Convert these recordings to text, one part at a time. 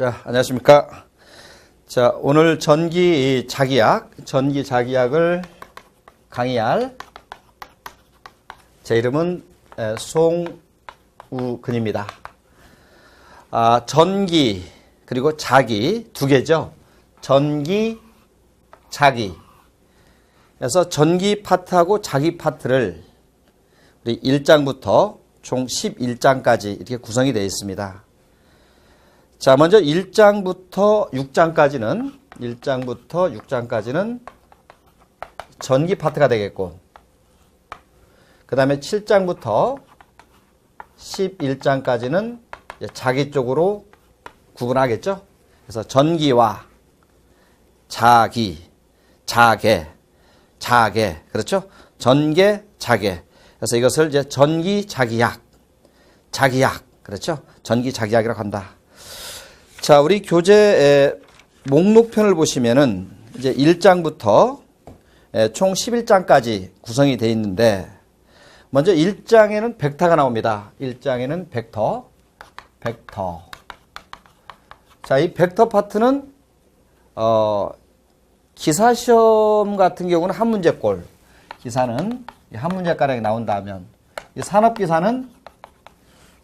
자, 안녕하십니까. 자, 오늘 전기자기약을 강의할 제 이름은 송우근입니다. 전기, 그리고 자기 두 개죠. 전기, 자기. 그래서 전기 파트하고 자기 파트를 우리 1장부터 총 11장까지 이렇게 구성이 되어 있습니다. 자, 먼저 1장부터 6장까지는 전기 파트가 되겠고, 그 다음에 7장부터 11장까지는 자기 쪽으로 구분하겠죠. 그래서 전기와 자기, 자계, 그렇죠? 전계, 자계. 그래서 이것을 이제 전기자기약, 그렇죠? 전기자기약이라고 한다. 자, 우리 교재 목록편을 보시면은 이제 1장부터 총 11장까지 구성이 되어 있는데, 먼저 1장에는 벡터가 나옵니다. 1장에는 벡터. 자, 이 벡터 파트는 기사시험 같은 경우는 한 문제꼴. 기사는 한 문제가량이 나온다면, 이 산업기사는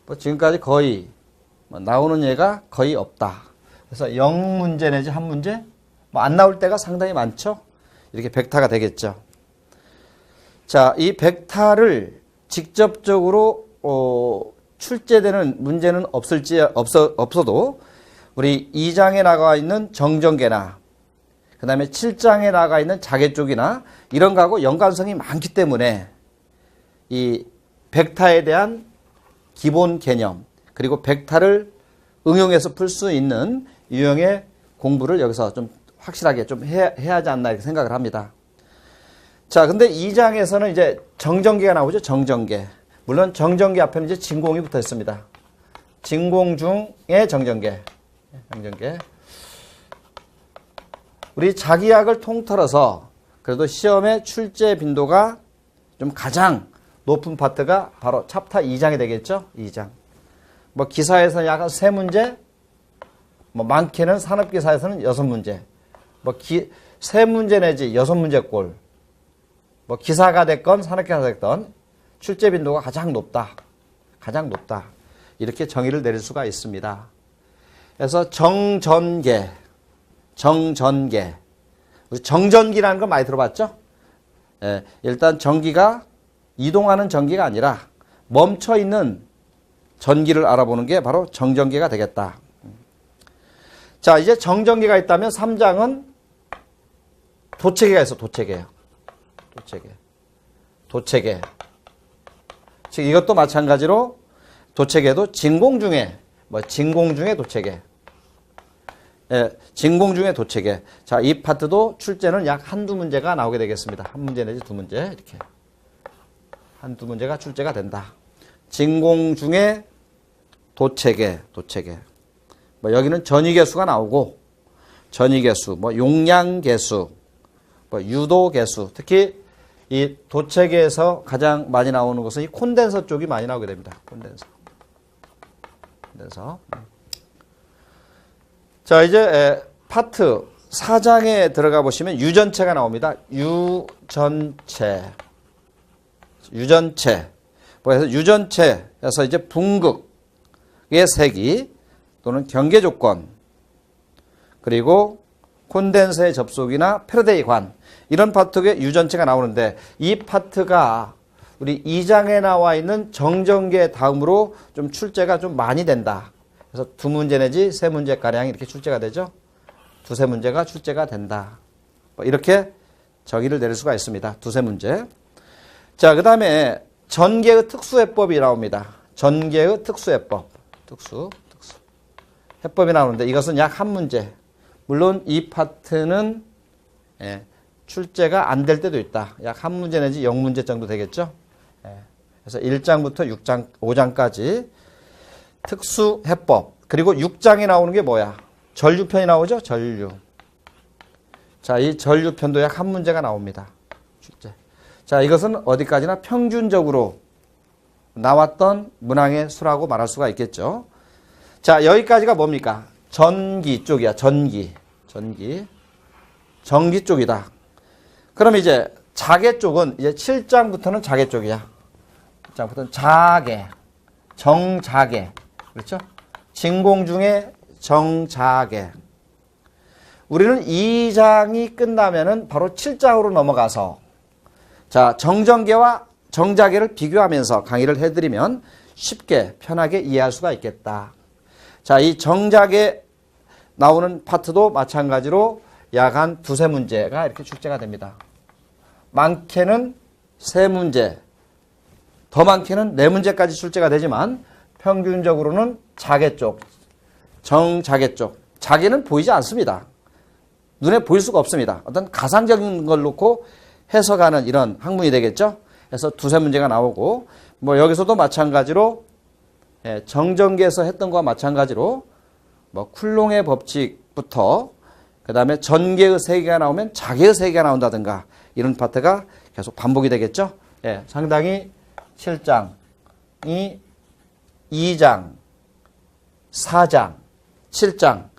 뭐 지금까지 거의 나오는 예가 거의 없다. 그래서 0문제 내지 한 문제, 뭐 안 나올 때가 상당히 많죠. 이렇게 벡터가 되겠죠. 자, 이 벡터를 직접적으로 출제되는 문제는 없어도 우리 2장에 나가 있는 정전계나 그 다음에 7장에 나가 있는 자계 쪽이나 이런 거하고 연관성이 많기 때문에 이 벡터에 대한 기본 개념, 그리고 벡터를 응용해서 풀 수 있는 유형의 공부를 여기서 좀 확실하게 좀 해야 하지 않나 이렇게 생각을 합니다. 자, 근데 2장에서는 이제 정전계가 나오죠. 정전계. 물론 정전계 앞에는 이제 진공이 붙어 있습니다. 진공 중의 정전계. 우리 자기약을 통틀어서 그래도 시험의 출제 빈도가 좀 가장 높은 파트가 바로 챕터 2장이 되겠죠. 2장. 뭐 기사에서는 약 3문제, 뭐 많게는 산업기사에서는 6문제, 뭐 3문제 내지 6문제꼴, 뭐 기사가 됐건 산업기사가 됐건 출제 빈도가 가장 높다. 이렇게 정의를 내릴 수가 있습니다. 그래서 정전계. 우리 정전기라는 걸 많이 들어봤죠? 예, 일단 전기가 이동하는 전기가 아니라 멈춰있는 전기를 알아보는 게 바로 정전계가 되겠다. 자, 이제 정전계가 있다면 3장은 도체계가 있어. 도체계. 즉 이것도 마찬가지로 도체계도 진공 중에 도체계. 예, 진공 중에 도체계. 자, 이 파트도 출제는 약 한두 문제가 나오게 되겠습니다. 한 문제 내지 두 문제 이렇게. 한두 문제가 출제가 된다. 진공 중에 도체계. 뭐 여기는 전위계수가 나오고, 뭐 용량계수, 뭐 유도계수. 특히 이 도체계에서 가장 많이 나오는 것은 이 콘덴서 쪽이 많이 나오게 됩니다. 콘덴서. 자, 이제 파트 4장에 들어가 보시면 유전체가 나옵니다. 유전체. 그래서 유전체에서 이제 분극의 세기 또는 경계 조건, 그리고 콘덴서의 접속이나 패러데이 관, 이런 파트의 유전체가 나오는데, 이 파트가 우리 2장에 나와 있는 정전계 다음으로 좀 출제가 좀 많이 된다. 그래서 2문제 내지 3문제 가량 이렇게 출제가 되죠. 2-3문제가 출제가 된다. 뭐 이렇게 정의를 내릴 수가 있습니다. 2-3문제. 자, 그 다음에 전개의 특수해법이 나옵니다. 전개의 특수해법. 해법이 나오는데 이것은 약 한 문제. 물론 이 파트는 출제가 안 될 때도 있다. 약 한 문제 내지 0문제 정도 되겠죠. 그래서 1장부터 5장까지 특수해법. 그리고 6장에 나오는 게 뭐야? 전류편이 나오죠. 전류. 자, 이 전류편도 약 한 문제가 나옵니다. 출제. 자, 이것은 어디까지나 평균적으로 나왔던 문항의 수라고 말할 수가 있겠죠. 자, 여기까지가 뭡니까? 전기 쪽이야. 전기 쪽이다. 그럼 이제 자계 쪽은 이제 7장부터는 자계 쪽이야. 7장부터는 자계, 정자계. 그렇죠? 진공 중에 정자계. 우리는 2장이 끝나면은 바로 7장으로 넘어가서 자, 정전계와 정자계를 비교하면서 강의를 해드리면 쉽게 편하게 이해할 수가 있겠다. 자, 이 정자계 나오는 파트도 마찬가지로 약 한 두세 문제가 이렇게 출제가 됩니다. 많게는 3문제, 더 많게는 4문제까지 출제가 되지만 평균적으로는 자계 쪽, 정자계 쪽, 자계는 보이지 않습니다. 눈에 보일 수가 없습니다. 어떤 가상적인 걸 놓고 해석하는 이런 학문이 되겠죠. 그래서 두세 문제가 나오고 뭐 여기서도 마찬가지로 정전계에서 했던 것과 마찬가지로 뭐 쿨롱의 법칙부터 그 다음에 전계의 세계가 나오면 자계의 세계가 나온다든가 이런 파트가 계속 반복이 되겠죠. 예, 상당히 7장이 2장, 4장, 7장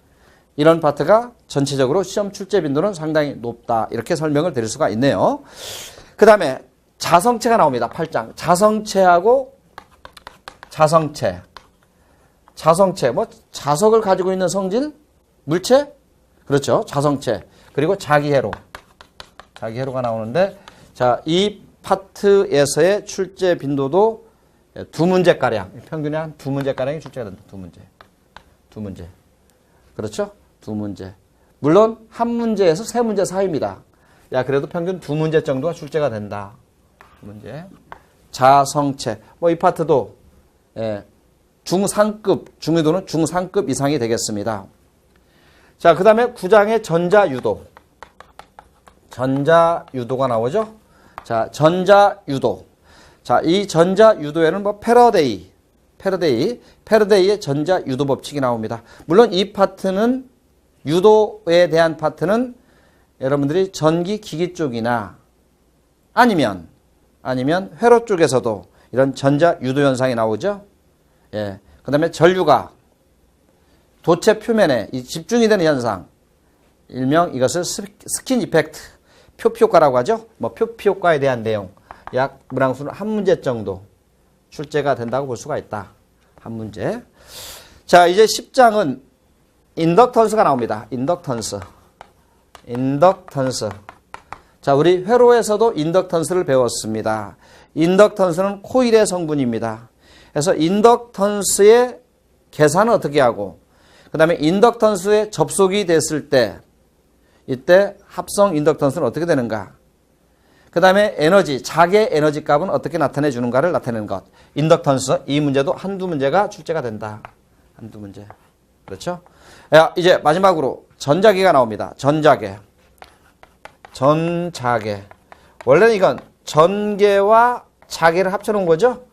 이런 파트가 전체적으로 시험 출제 빈도는 상당히 높다. 이렇게 설명을 드릴 수가 있네요. 그 다음에 자성체가 나옵니다. 8장. 자성체하고 자성체. 자성체, 뭐 자석을 가지고 있는 성질? 물체? 그렇죠. 자성체. 그리고 자기회로. 자기회로가 나오는데 자, 이 파트에서의 출제 빈도도 2문제가량. 평균에 한 2문제가량이 출제가 된다. 2문제. 그렇죠? 2문제. 물론 한 문제에서 3문제 사이입니다. 야, 그래도 평균 2문제 정도가 출제가 된다. 문제. 자성체. 뭐 이 파트도 중상급, 중위도는 중상급 이상이 되겠습니다. 자, 그 다음에 9장의 전자유도. 전자유도가 나오죠? 자, 전자유도. 자, 이 전자유도에는 뭐 패러데이의 전자유도 법칙이 나옵니다. 물론 이 파트는 유도에 대한 파트는 여러분들이 전기 기기 쪽이나 아니면 회로 쪽에서도 이런 전자 유도 현상이 나오죠. 예. 그다음에 전류가 도체 표면에 집중이 되는 현상. 일명 이것을 스킨 이펙트, 표피 효과라고 하죠. 뭐 표피 효과에 대한 내용. 약 문항수는 한 문제 정도 출제가 된다고 볼 수가 있다. 한 문제. 자, 이제 10장은 인덕턴스가 나옵니다. 인덕턴스. 자, 우리 회로에서도 인덕턴스를 배웠습니다. 인덕턴스는 코일의 성분입니다. 그래서 인덕턴스의 계산은 어떻게 하고, 그 다음에 인덕턴스에 접속이 됐을 때, 이때 합성 인덕턴스는 어떻게 되는가? 그 다음에 에너지, 자계 에너지 값은 어떻게 나타내 주는가를 나타내는 것. 인덕턴스, 이 문제도 한두 문제가 출제가 된다. 한두 문제. 그렇죠? 야, 이제 마지막으로 전자계가 나옵니다. 전자계. 원래는 이건 전계와 자계를 합쳐놓은 거죠?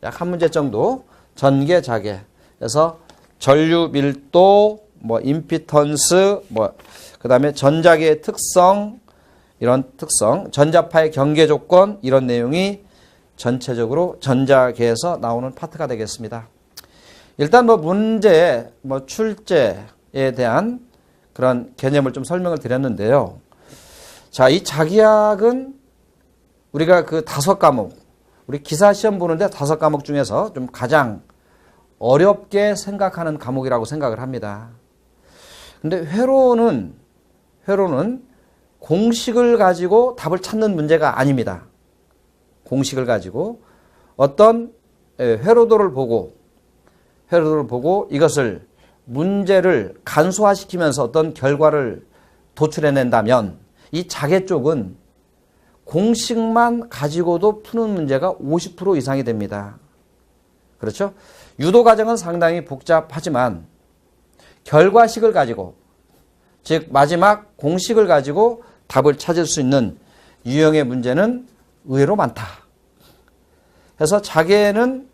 약 한 문제 정도. 전계, 자계. 그래서 전류 밀도, 뭐 임피턴스, 뭐 그 다음에 전자계의 특성, 이런 특성, 전자파의 경계 조건, 이런 내용이 전체적으로 전자계에서 나오는 파트가 되겠습니다. 일단 뭐 문제, 뭐 출제에 대한 그런 개념을 좀 설명을 드렸는데요. 자, 이 자기학은 우리가 그 5과목, 우리 기사 시험 보는데 5과목 중에서 좀 가장 어렵게 생각하는 과목이라고 생각을 합니다. 근데 회로는 공식을 가지고 답을 찾는 문제가 아닙니다. 공식을 가지고 어떤 회로도를 보고 이것을 문제를 간소화시키면서 어떤 결과를 도출해낸다면 이 자계 쪽은 공식만 가지고도 푸는 문제가 50% 이상이 됩니다. 그렇죠? 유도 과정은 상당히 복잡하지만 결과식을 가지고, 즉 마지막 공식을 가지고 답을 찾을 수 있는 유형의 문제는 의외로 많다. 그래서 자기학은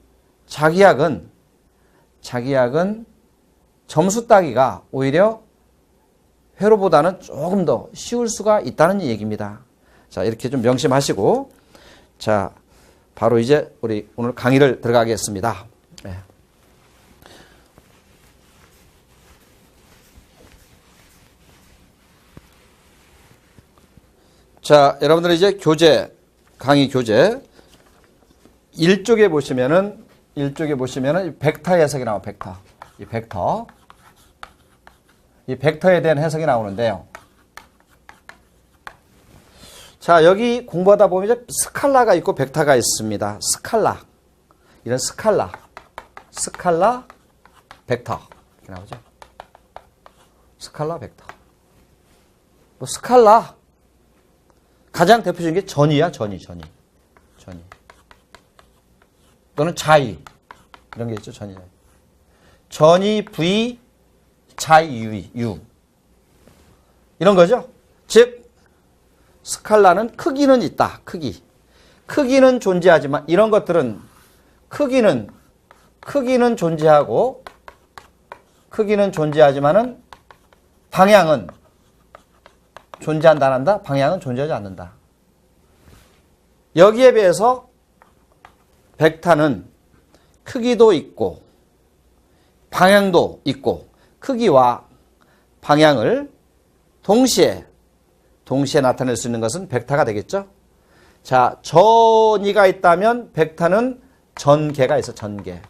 점수 따기가 오히려 회로보다는 조금 더 쉬울 수가 있다는 얘기입니다. 자, 이렇게 좀 명심하시고, 자, 바로 이제 우리 오늘 강의를 들어가겠습니다. 네. 자, 여러분들 이제 교재, 강의 교재 1쪽에 보시면은 벡터 해석이 나와요. 벡터. 이 벡터에 대한 해석이 나오는데요. 자, 여기 공부하다 보면 이제 스칼라가 있고 벡터가 있습니다. 이런 스칼라, 벡터 이렇게 나오죠. 스칼라, 벡터. 뭐 스칼라 가장 대표적인 게 전이야, 전이. 또는 자이 이런 게 있죠, 전이. 전이 V, 자이 U 이런 거죠. 즉 스칼라는 크기는 있다. 크기는 존재하지만 이런 것들은 크기는 존재하지만은 방향은 존재한다 안 한다? 방향은 존재하지 않는다. 여기에 비해서 벡터는 크기도 있고 방향도 있고 크기와 방향을 동시에 나타낼 수 있는 것은 벡터가 되겠죠. 자, 전이가 있다면 벡터는 전개가 있어, 전개.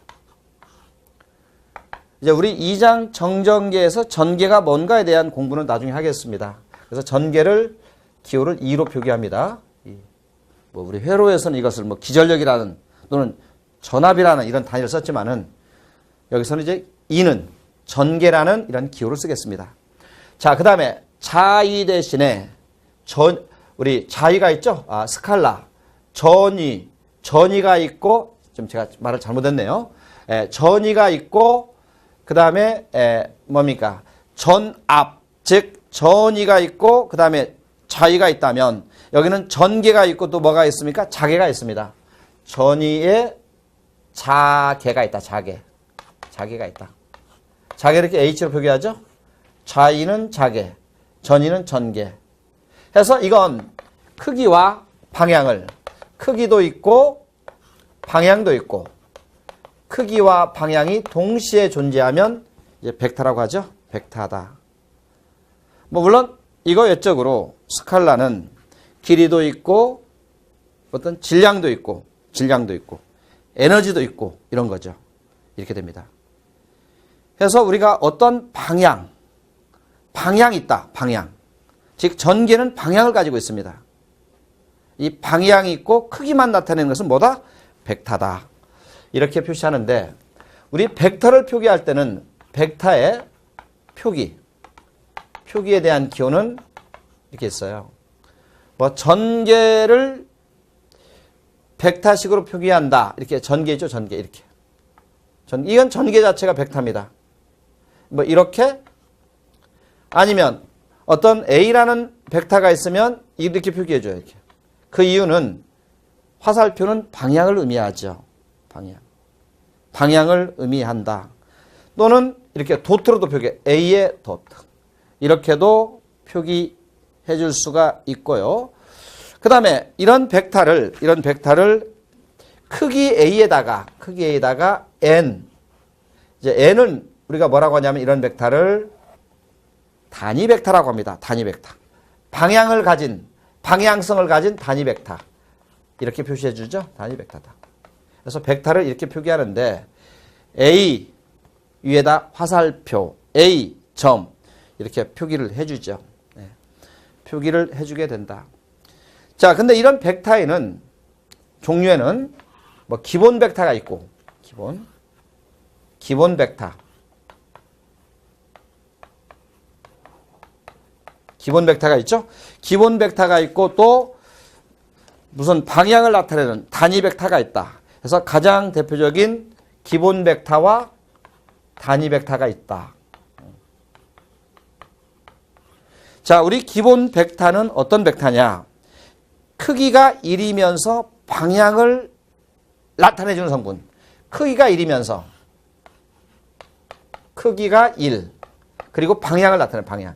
이제 우리 2장 정전계에서 전개가 뭔가에 대한 공부는 나중에 하겠습니다. 그래서 전개를 기호를 2로 표기합니다. 뭐 우리 회로에서는 이것을 뭐 기전력이라는 또는 전압이라는 이런 단위를 썼지만은 여기서는 이제 2는 전개라는 이런 기호를 쓰겠습니다. 자, 그 다음에 자이 대신에 우리 자이가 있죠? 스칼라. 전이가 있고, 좀 제가 말을 잘못했네요. 전이가 있고, 그 다음에, 뭡니까? 전압. 즉, 전이가 있고, 그 다음에 자이가 있다면, 여기는 전개가 있고 또 뭐가 있습니까? 자개가 있습니다. 전이에 자개가 있다, 자개가 있다. 자개를 이렇게 H로 표기하죠? 자이는 자개, 전이는 전개. 해서 이건 크기와 방향을, 크기도 있고 방향도 있고 크기와 방향이 동시에 존재하면 이제 벡터라고 하죠. 벡터다. 뭐 물론 이거 외적으로 스칼라는 길이도 있고 어떤 질량도 있고 에너지도 있고 이런 거죠. 이렇게 됩니다. 그래서 우리가 어떤 방향이 있다. 즉 전개는 방향을 가지고 있습니다. 이 방향이 있고 크기만 나타내는 것은 뭐다? 벡터다. 이렇게 표시하는데 우리 벡터를 표기할 때는 벡터의 표기에 대한 기호는 이렇게 있어요. 뭐 전개를 벡터식으로 표기한다. 이렇게 전개죠, 전개 이렇게. 이건 전개 자체가 벡터입니다. 뭐 이렇게 아니면 어떤 A라는 벡터가 있으면 이렇게 표기해줘요. 이렇게. 그 이유는 화살표는 방향을 의미하죠. 방향을 의미한다. 또는 이렇게 도트로도 표기해. A의 도트. 이렇게도 표기해 줄 수가 있고요. 그 다음에 이런 벡터를 크기 A에다가 N. 이제 N은 우리가 뭐라고 하냐면 이런 벡터를 단위 벡터라고 합니다. 단위 벡터. 방향성을 가진 단위 벡터. 이렇게 표시해 주죠. 단위 벡터다. 그래서 벡터를 이렇게 표기하는데 A 위에다 화살표 A 점 이렇게 표기를 해 주죠. 네. 표기를 해 주게 된다. 자, 근데 이런 벡터에는 종류에는 뭐 기본 벡터가 있고 기본 벡터. 기본 벡터가 있죠? 기본 벡터가 있고 또 무슨 방향을 나타내는 단위 벡터가 있다. 그래서 가장 대표적인 기본 벡터와 단위 벡터가 있다. 자, 우리 기본 벡터는 어떤 벡터냐? 크기가 1이면서 방향을 나타내주는 성분. 크기가 1이면서 크기가 1 그리고 방향을 나타내는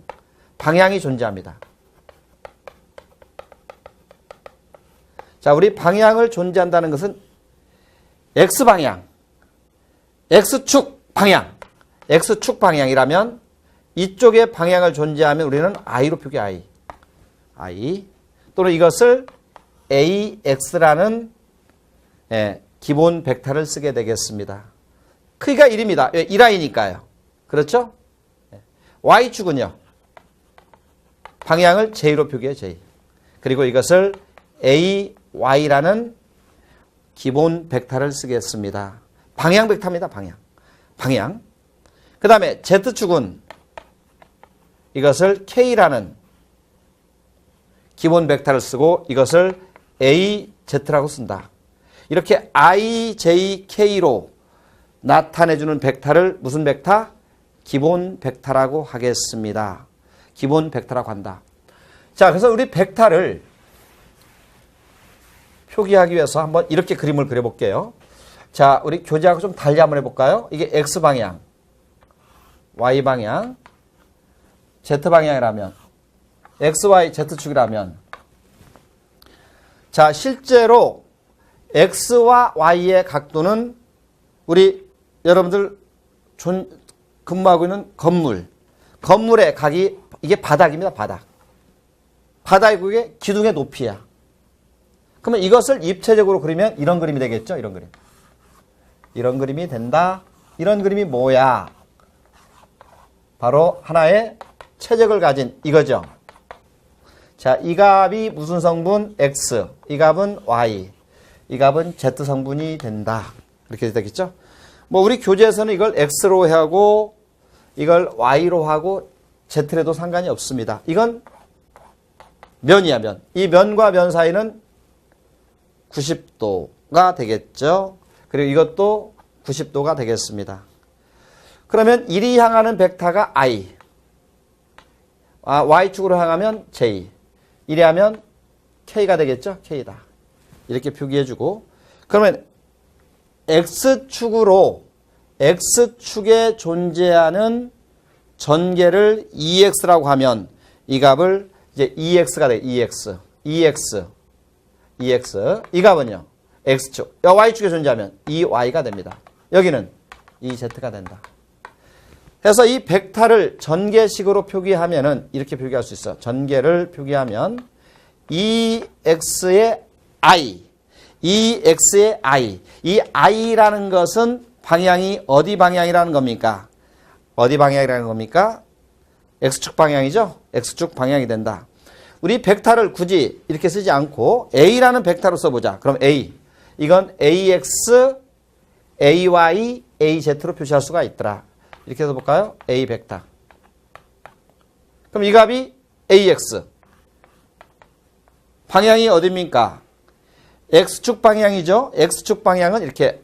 방향이 존재합니다. 자, 우리 방향을 존재한다는 것은 X방향, X축 방향이라면 이쪽에 방향을 존재하면 우리는 I로 표기 I. 또는 이것을 AX라는 기본 벡터를 쓰게 되겠습니다. 크기가 1입니다. 왜? 1I니까요. 그렇죠? Y축은요. 방향을 J로 표기해요. J. 그리고 이것을 AY라는 기본 벡터를 쓰겠습니다. 방향 벡터입니다. 방향. 그 다음에 Z축은 이것을 K라는 기본 벡터를 쓰고 이것을 AZ라고 쓴다. 이렇게 IJK로 나타내주는 벡터를 무슨 벡터? 기본 벡터라고 하겠습니다. 기본 벡터라고 한다. 자, 그래서 우리 벡터를 표기하기 위해서 한번 이렇게 그림을 그려볼게요. 자, 우리 교재하고 좀 달리 한번 해볼까요? 이게 X방향, Y방향, Z방향이라면, XY, Z축이라면, 자, 실제로 X와 Y의 각도는 우리 여러분들 근무하고 있는 건물의 각이 이게 바닥입니다. 바닥이고 이게 기둥의 높이야. 그러면 이것을 입체적으로 그리면 이런 그림이 되겠죠. 이런 그림. 이런 그림이 된다. 이런 그림이 뭐야? 바로 하나의 최적을 가진 이거죠. 자, 이 값이 무슨 성분? X. 이 값은 Y. 이 값은 Z 성분이 된다. 이렇게 되겠죠? 뭐 우리 교재에서는 이걸 X로 하고 이걸 Y로 하고 Z로 해도 상관이 없습니다. 이건 면이야, 면. 이 면과 면 사이는 90도가 되겠죠. 그리고 이것도 90도가 되겠습니다. 그러면 1이 향하는 벡터가 I. Y축으로 향하면 J. 1이 하면 K가 되겠죠. K다. 이렇게 표기해주고 그러면 X축에 존재하는 전개를 EX라고 하면 이 값을 이제 EX가 돼. EX. 이 값은요. X축. Y축에 존재하면 EY가 됩니다. 여기는 EZ가 된다. 그래서 이 벡터를 전개식으로 표기하면은 이렇게 표기할 수 있어. 전개를 표기하면 EX의 I. EX의 I. 이 I라는 것은 방향이 어디 방향이라는 겁니까? 어디 방향이라는 겁니까? X축 방향이죠? X축 방향이 된다. 우리 벡터를 굳이 이렇게 쓰지 않고 A라는 벡터로 써보자. 그럼 A. 이건 AX, AY, AZ로 표시할 수가 있더라. 이렇게 써볼까요? A 벡터. 그럼 이 값이 AX. 방향이 어디입니까? X축 방향이죠. X축 방향은 이렇게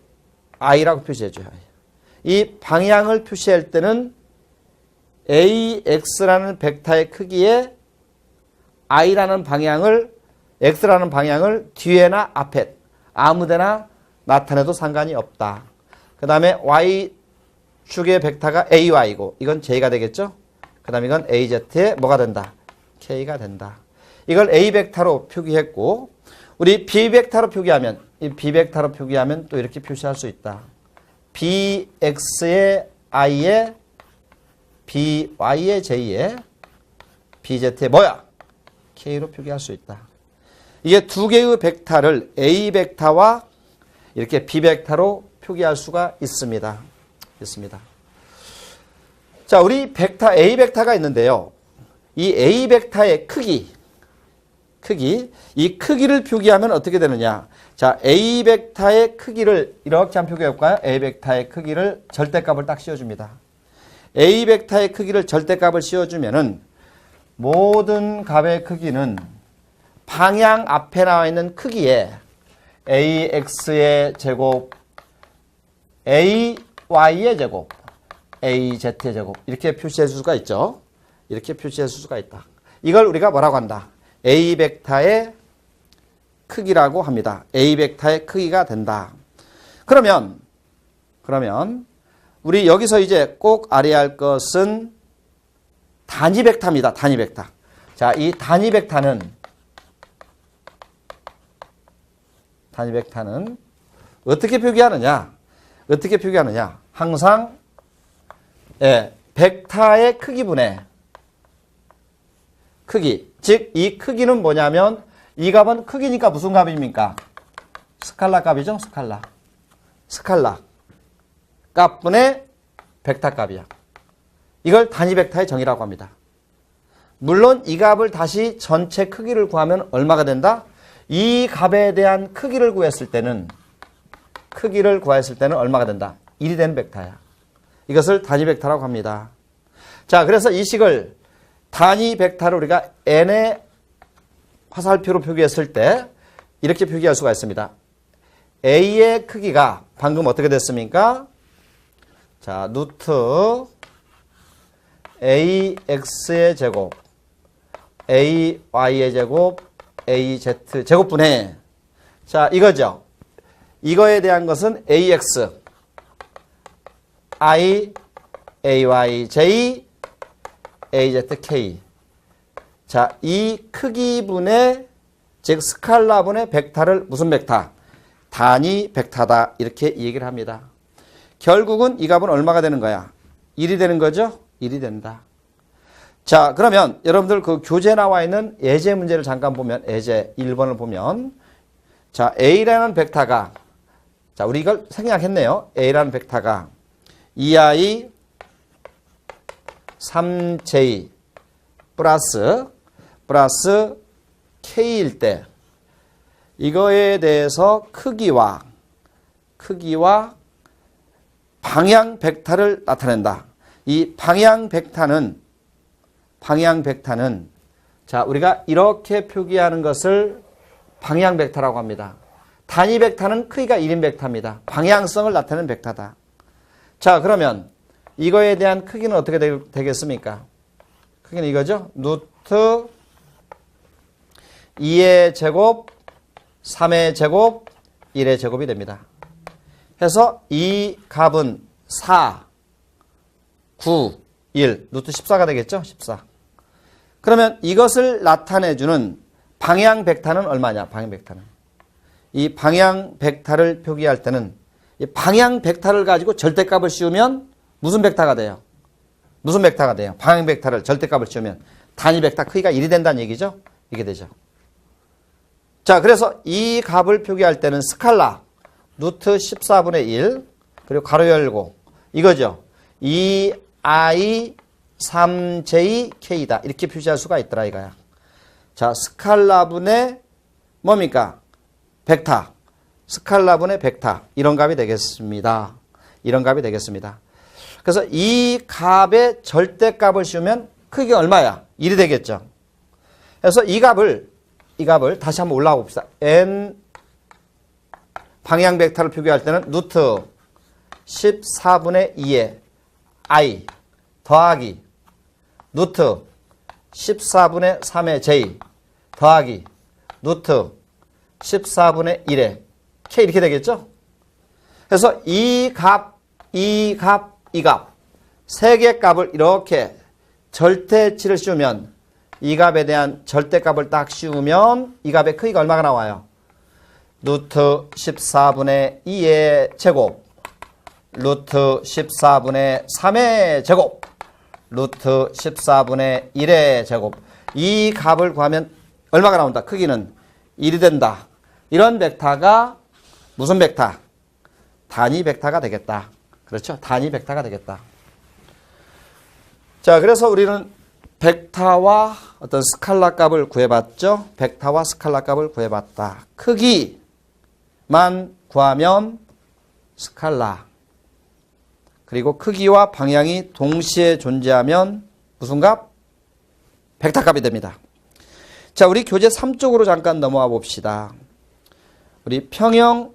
I라고 표시해줘요. 이 방향을 표시할 때는 AX라는 벡터의 크기에 I라는 방향을, X라는 방향을 뒤에나 앞에 아무데나 나타내도 상관이 없다. 그 다음에 Y축의 벡터가 AY고 이건 J가 되겠죠. 그 다음에 이건 AZ에 뭐가 된다? K가 된다. 이걸 A 벡터로 표기했고 우리 B 벡터로 표기하면 이 B 벡터로 표기하면 또 이렇게 표시할 수 있다. BX의 I에 BY의 J에 BZ의 뭐야? K로 표기할 수 있다. 이게 두 개의 벡터를 A 벡터와 이렇게 B 벡터로 표기할 수가 있습니다. 자, 우리 벡터 A 벡터가 있는데요. 이 A 벡터의 크기, 이 크기를 표기하면 어떻게 되느냐? 자, A 벡터의 크기를 이렇게 한번 표기해볼까요? A 벡터의 크기를 절대값을 딱 씌워줍니다. A 벡터의 크기를 절대값을 씌워주면은 모든 값의 크기는 방향 앞에 나와 있는 크기에 AX의 제곱, AY의 제곱, AZ의 제곱 이렇게 표시해 줄 수가 있죠. 이렇게 표시해 줄 수가 있다. 이걸 우리가 뭐라고 한다? A 벡터의 크기라고 합니다. A 벡터의 크기가 된다. 그러면 우리 여기서 이제 꼭 알아야 할 것은 단위 벡터입니다. 단위 벡터. 자, 이 단위 벡터는 어떻게 표기하느냐? 항상 벡터의 크기분의 크기. 즉 이 크기는 뭐냐면 이 값은 크기니까 무슨 값입니까? 스칼라 값이죠. 스칼라 값분의 벡터 값이야. 이걸 단위 벡터의 정의라고 합니다. 물론 이 값을 다시 전체 크기를 구하면 얼마가 된다? 이 값에 대한 크기를 구했을 때는 얼마가 된다? 1이 되는 벡터야. 이것을 단위 벡터라고 합니다. 자, 그래서 이 식을 단위 벡터를 우리가 n의 화살표로 표기했을 때 이렇게 표기할 수가 있습니다. a의 크기가 방금 어떻게 됐습니까? 자, 루트 ax의 제곱, ay의 제곱, az 제곱분의, 자, 이거죠. 이거에 대한 것은 ax, i, ay, j, az, k. 자, 이 크기분의, 즉 스칼라분의 벡터를 무슨 벡터? 단위 벡터다. 이렇게 얘기를 합니다. 결국은 이 값은 얼마가 되는 거야? 1이 되는 거죠? 1이 된다. 자, 그러면 여러분들 그 교재에 나와 있는 예제 문제를 잠깐 보면, 예제 1번을 보면, 자, A라는 벡터가, 자, 우리 이걸 생략했네요. A라는 벡터가 2i 3j 플러스 k일 때, 이거에 대해서 크기와 방향 벡터를 나타낸다. 이 방향 벡터는 자, 우리가 이렇게 표기하는 것을 방향 벡터라고 합니다. 단위 벡터는 크기가 1인 벡터입니다. 방향성을 나타내는 벡터다. 자, 그러면 이거에 대한 크기는 어떻게 되겠습니까? 크기는 이거죠. 루트 2의 제곱, 3의 제곱, 1의 제곱이 됩니다. 해서 이 값은 4, 9, 1, 루트 14가 되겠죠? 14. 그러면 이것을 나타내주는 방향 벡터는 얼마냐? 방향 벡터는. 이 방향 벡터를 표기할 때는 이 방향 벡터를 가지고 절대값을 씌우면 무슨 벡터가 돼요? 방향 벡터를 절대값을 씌우면 단위 벡터 크기가 1이 된다는 얘기죠? 이게 되죠. 자, 그래서 이 값을 표기할 때는 스칼라 루트 14분의 1 그리고 가로 열고 이거죠. 2i 3jk다. 이렇게 표시할 수가 있더라 이거야. 자, 스칼라분의 뭡니까? 벡터. 스칼라분의 벡터. 이런 값이 되겠습니다. 그래서 이 값의 절대값을 씌우면 크기가 얼마야? 1이 되겠죠. 그래서 이 값을 다시 한번 올라가 봅시다. n 방향 벡터를 표기할 때는 루트 14분의 2의 i 더하기 루트 14분의 3의 j 더하기 루트 14분의 1의 k 이렇게 되겠죠? 그래서 이 값 세 개의 값을 이렇게 절대치를 씌우면 이 값에 대한 절대값을 딱 씌우면 이 값의 크기가 얼마가 나와요? 루트 14분의 2의 제곱 루트 14분의 3의 제곱 루트 14분의 1의 제곱. 이 값을 구하면 얼마가 나온다? 크기는 1이 된다. 이런 벡터가 무슨 벡터? 단위 벡터가 되겠다. 그렇죠? 단위 벡터가 되겠다. 자, 그래서 우리는 벡터와 어떤 스칼라 값을 구해봤죠? 벡터와 스칼라 값을 구해봤다. 크기만 구하면 스칼라. 그리고 크기와 방향이 동시에 존재하면 무슨 값? 벡터 값이 됩니다. 자, 우리 교재 3쪽으로 잠깐 넘어와 봅시다. 우리 평형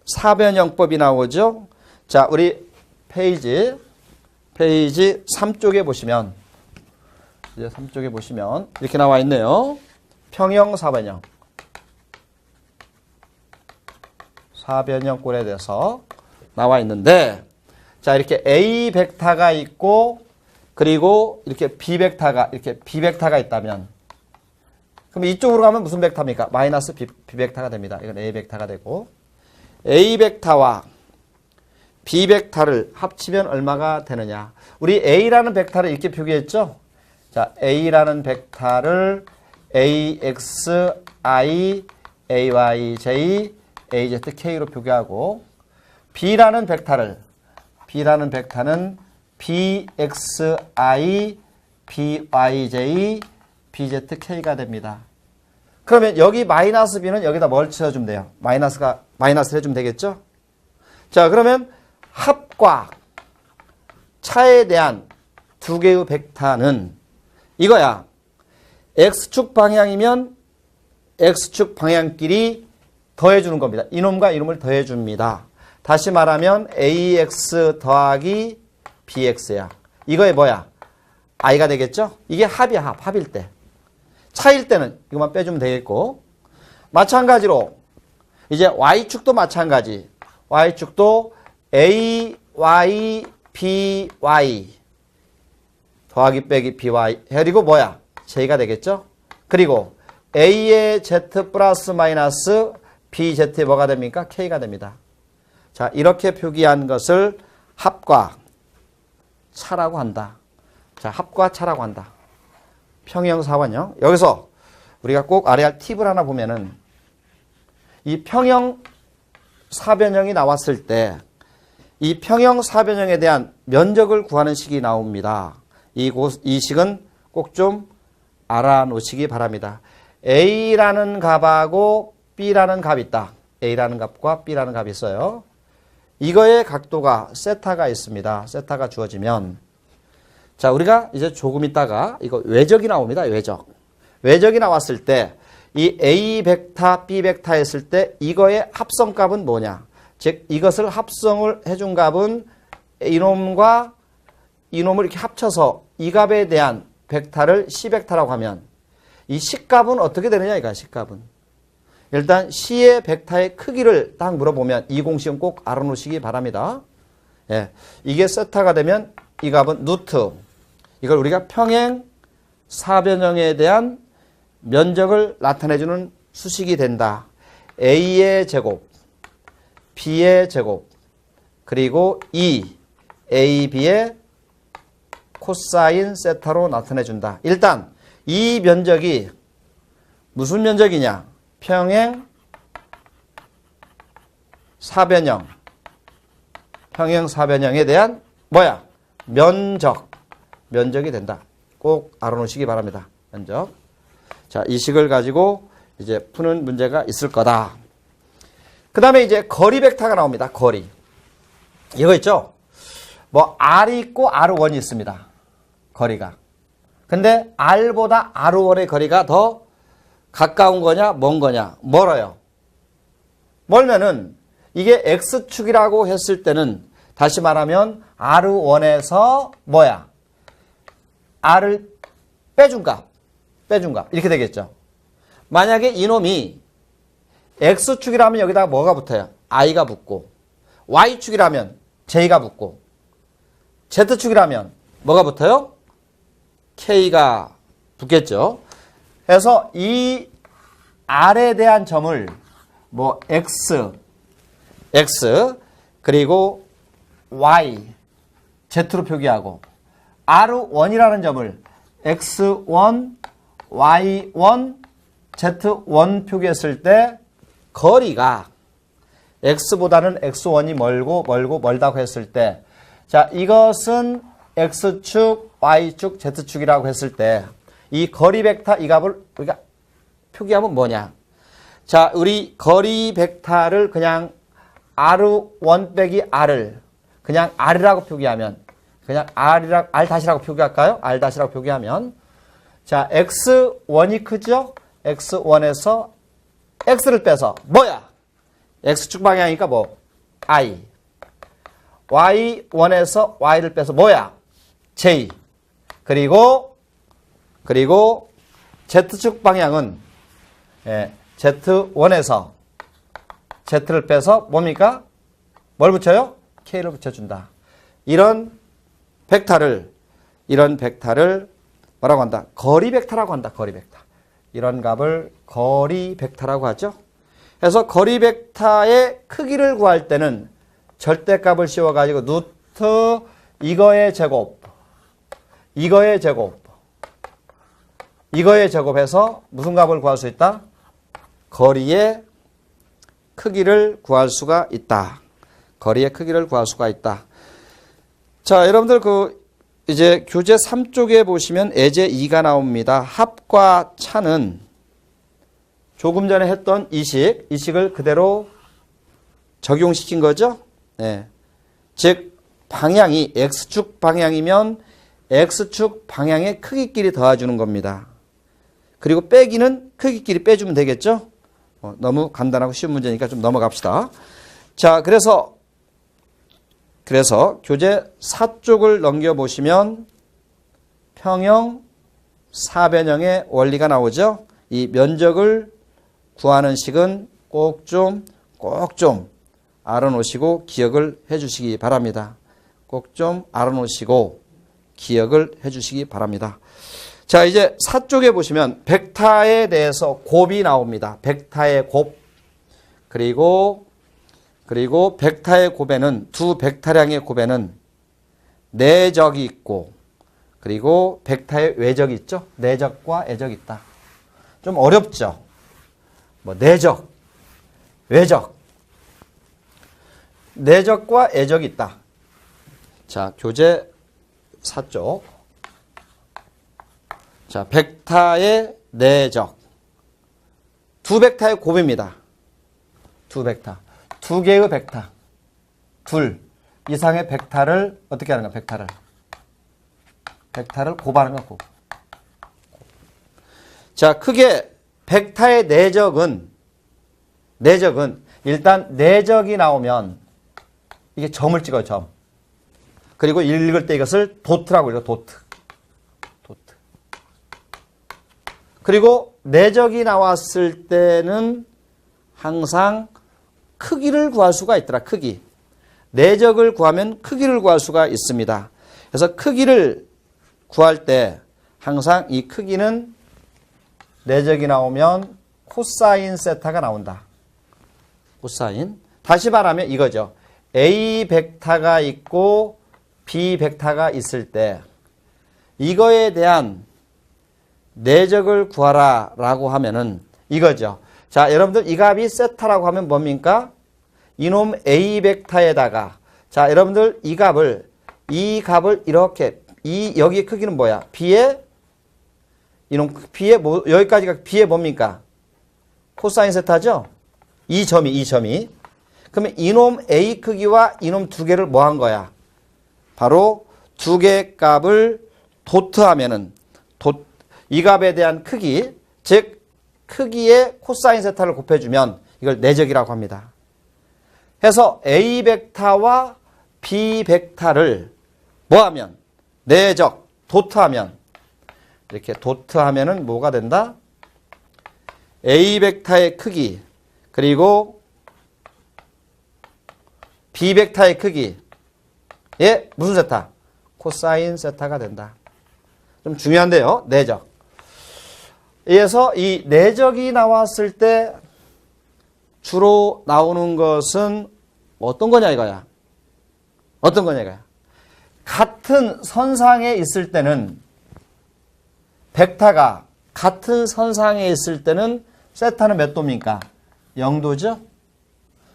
사변형법이 나오죠? 자, 우리 페이지 3쪽에 보시면, 이제 3쪽에 보시면 이렇게 나와 있네요. 평형 사변형꼴에 대해서 나와 있는데, 자, 이렇게 A 벡터가 있고, 그리고 이렇게 B 벡터가 있다면, 그럼 이쪽으로 가면 무슨 벡터입니까? 마이너스 B 벡터가 됩니다. 이건 A 벡터가 되고, A 벡터와 B 벡터를 합치면 얼마가 되느냐? 우리 A라는 벡터를 이렇게 표기했죠? 자, A라는 벡터를 AX, I, AY, J, AZ, K로 표기하고 B라는 벡터는 BX, I, BY, J, BZ, K가 됩니다. 그러면 여기 마이너스 B는 여기다 뭘 채워주면 돼요? 마이너스를 해주면 되겠죠? 자, 그러면 합과 차에 대한 두 개의 벡터는 이거야. X축 방향이면 X축 방향끼리 더해주는 겁니다. 이놈과 이놈을 더해줍니다. 다시 말하면 AX 더하기 BX야. 이거에 뭐야? I가 되겠죠? 이게 합이야, 합일 때. 차일 때는 이것만 빼주면 되겠고, 마찬가지로 이제 Y축도 마찬가지. Y축도 AY, BY 더하기 빼기 BY 그리고 뭐야? J가 되겠죠? 그리고 A의 Z 플러스 마이너스 BZ의 뭐가 됩니까? K가 됩니다. 자, 이렇게 표기한 것을 합과 차라고 한다. 자, 합과 차라고 한다. 평형사원형. 여기서 우리가 꼭 알아야 할 팁을 하나 보면은 이 평형사변형이 나왔을 때 이 평형사변형에 대한 면적을 구하는 식이 나옵니다. 이 식은 꼭 좀 알아놓으시기 바랍니다. A라는 값하고 B라는 값이 있다. A라는 값과 B라는 값이 있어요. 이거의 각도가 세타가 있습니다. 세타가 주어지면 자, 우리가 이제 조금 있다가 이거 외적이 나옵니다. 외적이 나왔을 때 이 A 벡터, B 벡터 했을 때 이거의 합성값은 뭐냐? 즉 이것을 합성을 해준 값은 이놈과 이놈을 이렇게 합쳐서 이 값에 대한 벡터를 C 벡터라고 하면 이 C 값은 어떻게 되느냐 이거야. C 값은 일단 C의 벡터의 크기를 딱 물어보면 이 공식은 꼭 알아놓으시기 바랍니다. 예, 이게 세타가 되면 이 값은 루트. 이걸 우리가 평행 사변형에 대한 면적을 나타내주는 수식이 된다. A의 제곱, B의 제곱, 그리고 AB의 코사인 세타로 나타내준다. 일단 이 면적이 무슨 면적이냐? 평행 사변형. 평행 사변형에 대한 뭐야? 면적이 된다. 꼭 알아놓으시기 바랍니다. 면적. 자, 이 식을 가지고 이제 푸는 문제가 있을 거다. 그 다음에 이제 거리 벡터가 나옵니다. 거리. 이거 있죠? 뭐 R이 있고 R1이 있습니다. 거리가. 근데 R보다 R1의 거리가 더 가까운 거냐, 먼 거냐? 멀어요. 멀면은 이게 X축이라고 했을 때는 다시 말하면 R1에서 뭐야? R을 빼준 값 이렇게 되겠죠. 만약에 이놈이 X축이라면 여기다가 뭐가 붙어요? I가 붙고, Y축이라면 J가 붙고, Z축이라면 뭐가 붙어요? K가 붙겠죠. 그래서 이 R에 대한 점을 뭐 X 그리고 Y, Z로 표기하고 R1이라는 점을 X1, Y1, Z1 표기했을 때 거리가 X보다는 X1이 멀다고 했을 때 자, 이것은 X축, Y축, Z축이라고 했을 때 이 거리 벡터 이 값을 우리가 표기하면 뭐냐? 자, 우리 거리 벡터를 그냥 R1 빼기 R을 그냥 R이라고 표기하면 그냥 R-라고 표기할까요? R-라고 표기하면 자, X1이 크죠? X1에서 X를 빼서 뭐야? X축 방향이니까 뭐? I. Y1에서 Y를 빼서 뭐야? J. 그리고 Z축 방향은 Z1에서 Z를 빼서 뭡니까? 뭘 붙여요? K를 붙여준다. 이런 벡터를 뭐라고 한다? 거리 벡터라고 한다. 거리 벡터. 이런 값을 거리 벡터라고 하죠. 그래서 거리 벡터의 크기를 구할 때는 절대값을 씌워가지고 루트 이거의 제곱 이거에 제곱해서 무슨 값을 구할 수 있다? 거리의 크기를 구할 수가 있다. 거리의 크기를 구할 수가 있다. 자, 여러분들 이제 교재 3쪽에 보시면 예제 2가 나옵니다. 합과 차는 조금 전에 했던 이식을 그대로 적용시킨 거죠. 네. 즉 방향이 x축 방향이면 x축 방향의 크기끼리 도와주는 겁니다. 그리고 빼기는 크기끼리 빼주면 되겠죠. 너무 간단하고 쉬운 문제니까 좀 넘어갑시다. 자, 그래서 교재 4쪽을 넘겨보시면 평형, 사변형의 원리가 나오죠. 이 면적을 구하는 식은 꼭 좀 알아놓으시고 기억을 해주시기 바랍니다. 꼭 좀 알아놓으시고 기억을 해주시기 바랍니다. 자, 이제 4쪽에 보시면 벡터에 대해서 곱이 나옵니다. 벡터의 곱. 그리고 벡터의 곱에는 두 벡터량의 곱에는 내적이 있고 그리고 벡터의 외적이 있죠. 내적과 외적이 있다. 좀 어렵죠. 내적, 외적. 내적과 외적이 있다. 자, 교재 4쪽. 자, 벡터의 내적. 두 벡터의 곱입니다. 두 벡터. 두 개의 벡터. 둘 이상의 벡터를 어떻게 하는 거야? 벡터를 곱하는 거야, 곱. 자, 크게 벡터의 내적은 일단 내적이 나오면 이게 점을 찍어요, 점. 그리고 읽을 때 이것을 도트라고 읽어요, 도트. 그리고 내적이 나왔을 때는 항상 크기를 구할 수가 있더라, 크기. 내적을 구하면 크기를 구할 수가 있습니다. 그래서 크기를 구할 때 항상 이 크기는 내적이 나오면 코사인 세타가 나온다. 코사인. 다시 말하면 이거죠. A 벡터가 있고 B 벡터가 있을 때 이거에 대한 내적을 구하라 라고 하면은 이거죠. 자, 여러분들 이 값이 세타라고 하면 뭡니까? 이놈 A 벡터에다가 자, 여러분들 이 값을 이렇게 여기의 크기는 뭐야? B의 여기까지가 B의 뭡니까? 코사인 세타죠? 이 점이. 그러면 이놈 A 크기와 이놈 두 개를 뭐 한 거야? 바로 두 개의 값을 도트하면은 이 값에 대한 크기, 즉 크기의 코사인 세타를 곱해주면 이걸 내적이라고 합니다. 해서 A 벡터와 B 벡터를 뭐하면? 내적, 도트하면 이렇게 도트하면은 뭐가 된다? A 벡터의 크기 그리고 B 벡터의 크기에 무슨 세타? 코사인 세타가 된다. 좀 중요한데요. 내적. 그래서 이 내적이 나왔을 때 주로 나오는 것은 어떤 거냐 이거야. 같은 선상에 있을 때는 벡터가 같은 선상에 있을 때는 세타는 몇 도입니까? 0도죠.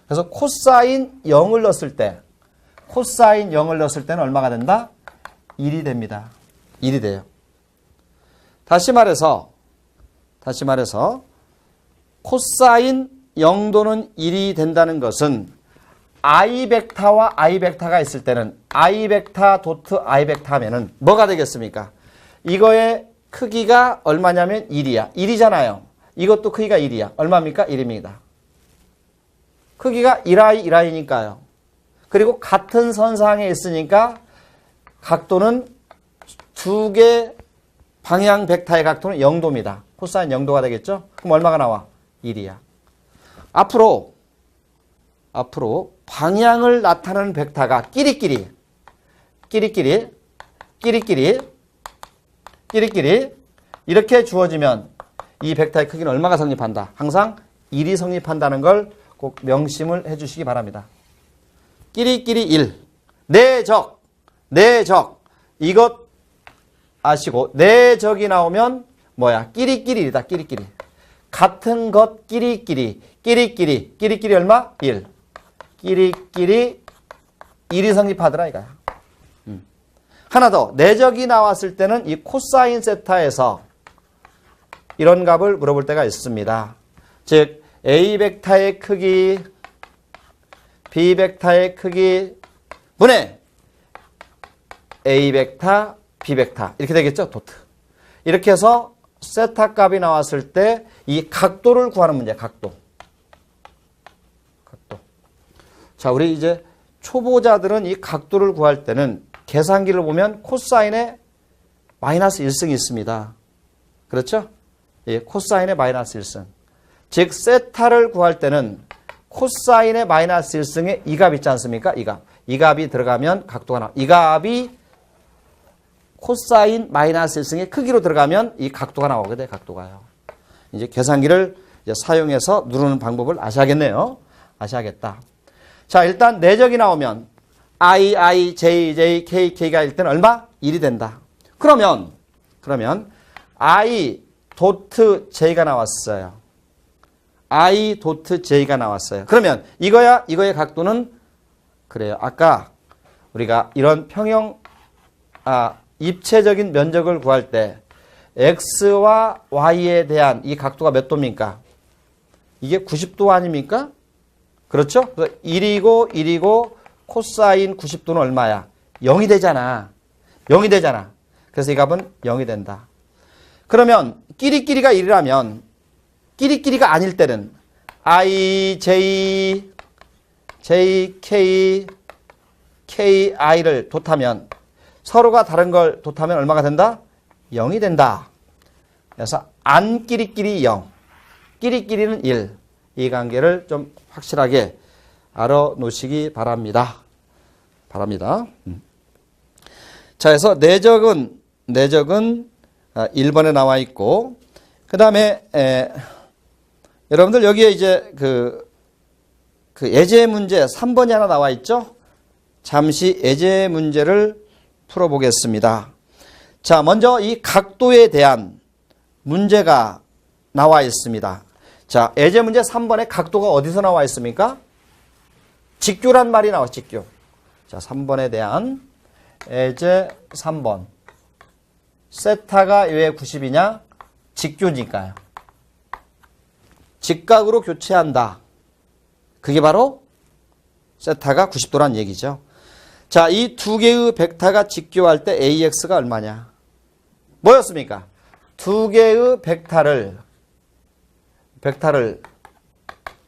그래서 코사인 0을 넣었을 때는 얼마가 된다? 1이 됩니다. 1이 돼요. 다시 말해서 코사인 0도는 1이 된다는 것은 I 벡터와 I 벡터가 있을 때는 I 벡터 도트 I 벡터 하면은 뭐가 되겠습니까? 이거의 크기가 얼마냐면 1이야. 1이잖아요. 이것도 크기가 1이야. 얼마입니까? 1입니다. 크기가 1i니까요. 그리고 같은 선상에 있으니까 각도는 두 개 방향 벡터의 각도는 0도입니다. 코사인 0도가 되겠죠? 그럼 얼마가 나와? 1이야. 앞으로 방향을 나타내는 벡터가 끼리끼리 이렇게 주어지면 이 벡터의 크기는 얼마가 성립한다? 항상 1이 성립한다는 걸 꼭 명심을 해주시기 바랍니다. 끼리끼리 1. 내적. 이것 아시고 내적이 나오면 뭐야? 끼리끼리다. 끼리끼리. 같은 것 끼리끼리. 끼리끼리. 끼리끼리 얼마? 1. 끼리끼리 1이 성립하더라 이거야. 하나 더. 내적이 나왔을 때는 이 코사인 세타에서 이런 값을 물어볼 때가 있습니다. 즉 A 벡터의 크기, B 벡터의 크기 분의 A 벡터, B 벡터 이렇게 되겠죠? 도트. 이렇게 해서 세타 값이 나왔을 때 이 각도를 구하는 문제야. 각도. 자, 우리 이제 초보자들은 이 각도를 구할 때는 계산기를 보면 코사인에 마이너스 1승이 있습니다. 그렇죠? 예, 코사인에 마이너스 1승. 즉 세타를 구할 때는 코사인의 마이너스 1승에 이 값 있지 않습니까? 이 값. 이 값이 들어가면 각도가 나와. 이 값이 코사인 마이너스 1승의 크기로 들어가면 이 각도가 나오게 돼. 각도가요. 이제 계산기를 이제 사용해서 누르는 방법을 아셔야겠네요. 아셔야겠다. 자, 일단 내적이 나오면 I, J, K가 일 때는 얼마? 1이 된다. 그러면 I 도트 J가 나왔어요. I 도트 J가 나왔어요. 그러면 이거의 각도는 그래요. 아까 우리가 이런 입체적인 면적을 구할 때 X와 Y에 대한 이 각도가 몇 도입니까? 이게 90도 아닙니까? 그렇죠? 그래서 1이고 코사인 90도는 얼마야? 0이 되잖아. 0이 되잖아. 그래서 이 값은 0이 된다. 그러면 끼리끼리가 1이라면 끼리끼리가 아닐 때는 I, J, K, I를 돛하면 서로가 다른 걸 돛하면 얼마가 된다? 0이 된다. 그래서 안 끼리끼리 0, 끼리끼리는 1. 이 관계를 좀 확실하게 알아놓으시기 바랍니다. 자, 그래서 내적은 1번에 나와 있고, 그 다음에 여러분들 여기에 이제 그 예제 문제 3번이 하나 나와 있죠? 잠시 예제 문제를 풀어보겠습니다. 자, 먼저 이 각도에 대한 문제가 나와 있습니다. 자, 예제 문제 3번에 각도가 어디서 나와 있습니까? 직교란 말이 나와, 직교. 자, 3번에 대한 예제 3번. 세타가 왜 90이냐? 직교니까요. 직각으로 교체한다. 그게 바로 세타가 90도란 얘기죠. 자, 이 두 개의 벡터가 직교할 때 AX가 얼마냐? 뭐였습니까? 두 개의 벡터를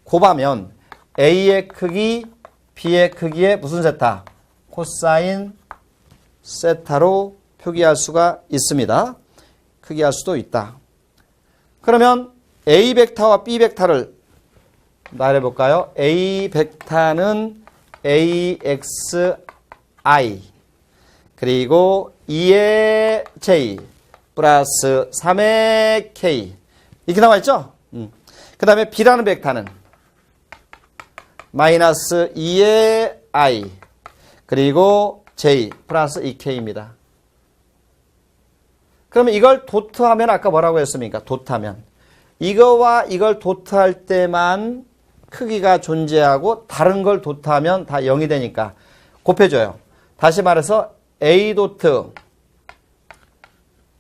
곱하면 A의 크기, B의 크기에 무슨 세타? 코사인 세타로 표기할 수가 있습니다. 크게 할 수도 있다. 그러면 A 벡터와 B 벡터를 말해볼까요? A 벡터는 AXI 그리고 2의 J 플러스 3의 K 이렇게 나와 있죠? 그 다음에 B라는 벡터는 마이너스 2의 I 그리고 J 플러스 2K입니다. 그러면 이걸 도트하면 아까 뭐라고 했습니까? 도트하면 이거와 이걸 도트할 때만 크기가 존재하고 다른 걸 도트하면 다 0이 되니까 곱해줘요. 다시 말해서 A 도트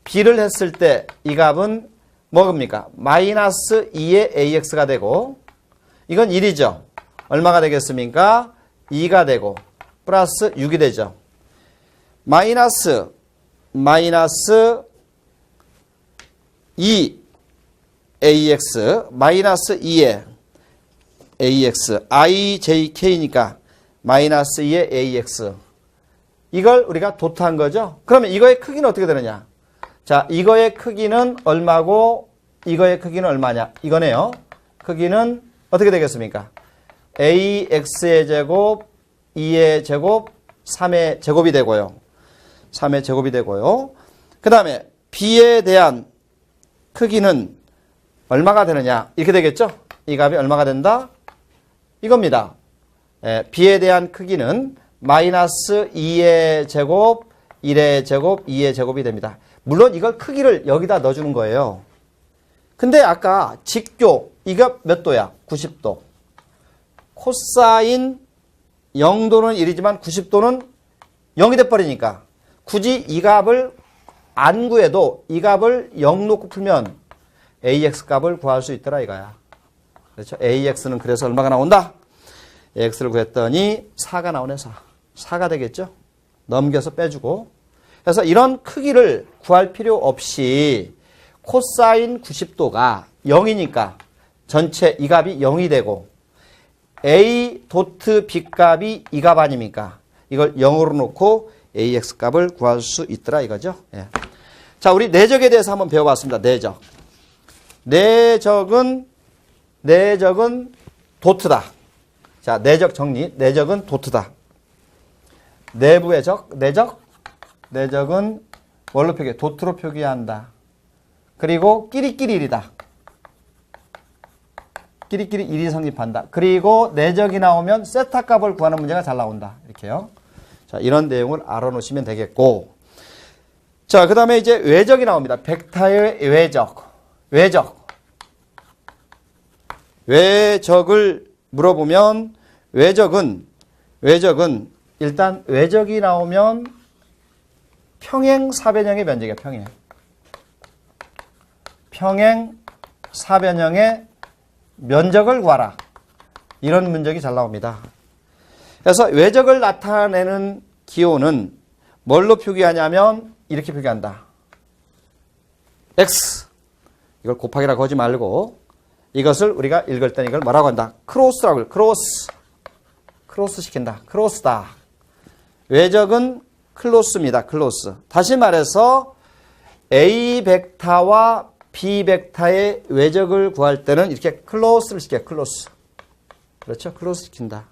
B를 했을 때 이 값은 뭐입니까? 마이너스 2의 AX가 되고 이건 1이죠. 얼마가 되겠습니까? 2가 되고 플러스 6이 되죠. 마이너스 2 AX 마이너스 2의 AX IJK니까 마이너스 2의 AX 이걸 우리가 도트한 거죠. 그러면 이거의 크기는 어떻게 되느냐? 자, 이거의 크기는 얼마고 이거의 크기는 얼마냐? 이거네요. 크기는 어떻게 되겠습니까? AX의 제곱, 2의 제곱, 3의 제곱이 되고요. 3의 제곱이 되고요. 그 다음에 B에 대한 크기는 얼마가 되느냐? 이렇게 되겠죠? 이 값이 얼마가 된다? 이겁니다. B에 대한 크기는 마이너스 2의 제곱, 1의 제곱, 2의 제곱이 됩니다. 물론 이걸 크기를 여기다 넣어주는 거예요. 근데 아까 직교, 이거 몇 도야? 90도. 코사인 0도는 1이지만 90도는 0이 돼버리니까 굳이 이 값을 안 구해도 이 값을 0 놓고 풀면 ax 값을 구할 수 있더라 이거야. 그렇죠? ax는 그래서 얼마가 나온다? x를 구했더니 4가 나오네. 4가 되겠죠? 넘겨서 빼주고. 그래서 이런 크기를 구할 필요 없이 코사인 90도가 0이니까 전체 이 값이 0이 되고 a 도트 b 값이 이 값 아닙니까? 이걸 0으로 놓고 ax 값을 구할 수 있더라 이거죠. 예. 자, 우리 내적에 대해서 한번 배워봤습니다. 내적. 내적은 도트다. 자, 내적 정리. 내적은 도트다. 내부의 적, 내적은 뭘로 표기해? 도트로 표기한다. 그리고 끼리끼리 1이다. 끼리끼리 1이 성립한다. 그리고 내적이 나오면 세타 값을 구하는 문제가 잘 나온다. 이렇게요. 자, 이런 내용을 알아놓으시면 되겠고. 자, 그 다음에 이제 외적이 나옵니다. 벡터의 외적을 물어보면 외적은 일단 외적이 나오면 평행 사변형의 면적이야. 평행 사변형의 면적을 구하라. 이런 문적이 잘 나옵니다. 그래서 외적을 나타내는 기호는 뭘로 표기하냐면 이렇게 표기한다. x. 이걸 곱하기라고 하지 말고 이것을 우리가 읽을 때는 이걸 뭐라고 한다? 크로스라고 해요. 크로스 시킨다. 크로스다. 외적은 클로스입니다. 클로스. 다시 말해서 A 벡터와 B 벡터의 외적을 구할 때는 이렇게 클로스를 시켜요. 클로스. 그렇죠? 클로스 시킨다.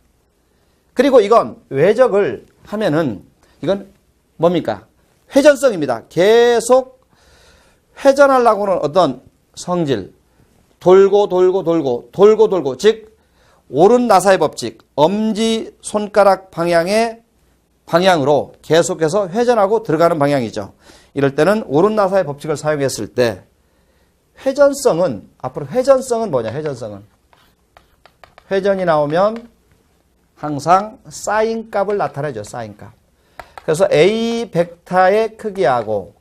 그리고 이건 외적을 하면은 이건 뭡니까? 회전성입니다. 계속 회전하려고 하는 어떤 성질. 돌고 즉 오른 나사의 법칙, 엄지 손가락 방향으로 계속해서 회전하고 들어가는 방향이죠. 이럴 때는 오른 나사의 법칙을 사용했을 때 앞으로 회전성은 뭐냐? 회전이 나오면 항상 사인 값을 나타내죠. 사인 값. 그래서 A 벡터의 크기하고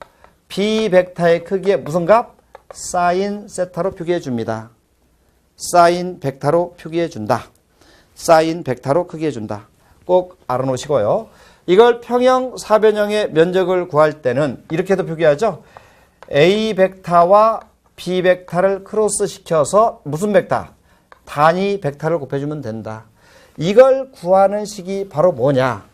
B 벡터의 크기의 무슨 값? 사인 세타로 표기해 줍니다. 사인 벡터로 표기해 준다. 사인 벡터로 크기해 준다. 꼭 알아놓으시고요. 이걸 평형 사변형의 면적을 구할 때는 이렇게도 표기하죠. A 벡터와 B 벡터를 크로스 시켜서 무슨 벡터? 단위 벡터를 곱해주면 된다. 이걸 구하는 식이 바로 뭐냐?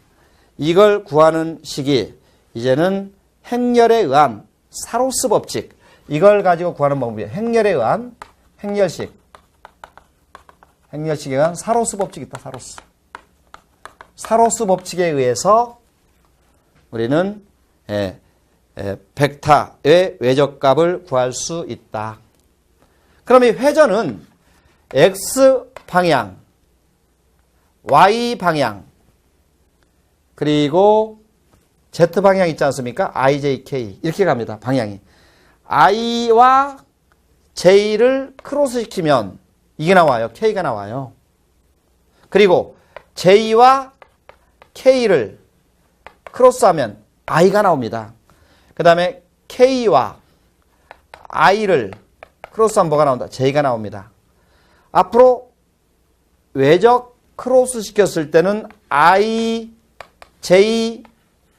이걸 구하는 식이 이제는 행렬에 의한 사로스 법칙. 이걸 가지고 구하는 방법이에요. 행렬에 의한 행렬식에 의한 사로스 법칙이 있다. 사로스 법칙에 의해서 우리는 벡터의 외적값을 구할 수 있다. 그럼 이 회전은 X방향, Y방향, 그리고 Z방향 있지 않습니까? I, J, K 이렇게 갑니다. 방향이. I와 J를 크로스 시키면 이게 나와요. K가 나와요. 그리고 J와 K를 크로스하면 I가 나옵니다. 그 다음에 K와 I를 크로스하면 뭐가 나온다? J가 나옵니다. 앞으로 외적 크로스 시켰을 때는 I, J,